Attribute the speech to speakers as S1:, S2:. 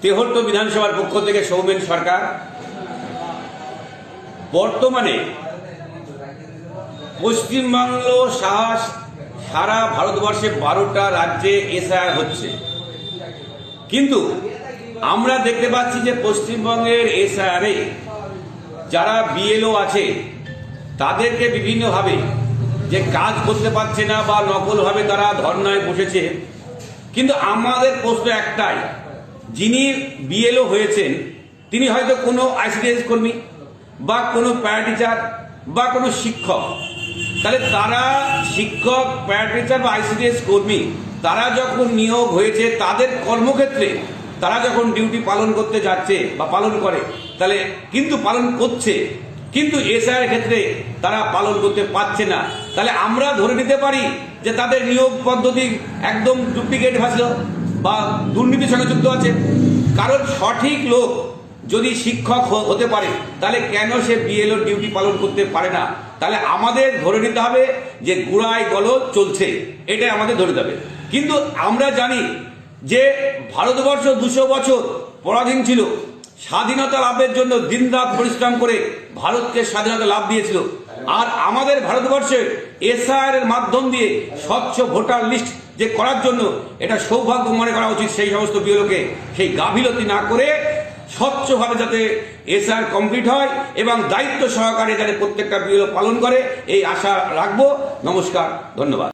S1: তেহট্ট বিধানসভার পক্ষ থেকে সৌমেন সরকার। বর্তমানে পশ্চিমবঙ্গ সারা ভারতবর্ষে 12টা রাজ্যে এসআইআর হচ্ছে, কিন্তু আমরা দেখতে পাচ্ছি যে পশ্চিমবঙ্গের এসআইআরে যারা বিএলও আছে তাদেরকে বিভিন্নভাবে যে কাজ করতে পারছে না বা নকলভাবে তারা ধর্নায় বসেছে। কিন্তু আমাদের প্রশ্ন একটাই, যিনি বিএলও হয়েছেন তিনি হয়তো কোনো আইসিডিএস কর্মী বা কোনো প্যারা টিচার বা কোনো শিক্ষক, তাহলে তারা শিক্ষক, প্যারা টিচার বা আইসিডিএস কর্মী তারা যখন নিয়োগ হয়েছে তাদের কর্মক্ষেত্রে তারা যখন ডিউটি পালন করতে যাচ্ছে বা পালন করে, তাহলে কিন্তু পালন করছে, কিন্তু এসআইআর ক্ষেত্রে তারা পালন করতে পারছে না, তাহলে আমরা ধরে নিতে পারি যে তাদের নিয়োগ পদ্ধতি একদম ডুপ্লিকেট ভাষা বা দুর্নীতির সঙ্গে যুক্ত আছে। কারণ সঠিক লোক যদি শিক্ষক হতে পারে তাহলে কেন সে বিএলও ডিউটি পালন করতে পারে না? তাহলে আমাদের ধরে নিতে হবে যে গুড়ায় গলদ চলছে, এটাই আমাদের ধরে নিতে হবে। কিন্তু আমরা জানি যে ভারতবর্ষ 200 বছর পরাধীন ছিল, স্বাধীনতা লাভের জন্য দিনরাত পরিশ্রম করে ভারতকে স্বাধীনতা লাভ দিয়েছিল। আর আমাদের ভারতবর্ষে এসআইআর এর মাধ্যম দিয়ে স্বচ্ছ ভোটার লিস্ট যে করার জন্য এটা সৌভাগ্য মনে করা উচিত সেই সমস্ত বিএলওকে, সেই গাফিলতি না করে স্বচ্ছভাবে যাতে এসআইআর কমপ্লিট হয় এবং দায়িত্ব সহকারে যাতে প্রত্যেকটা বিএলও পালন করে, এই আশা রাখবো। নমস্কার, ধন্যবাদ।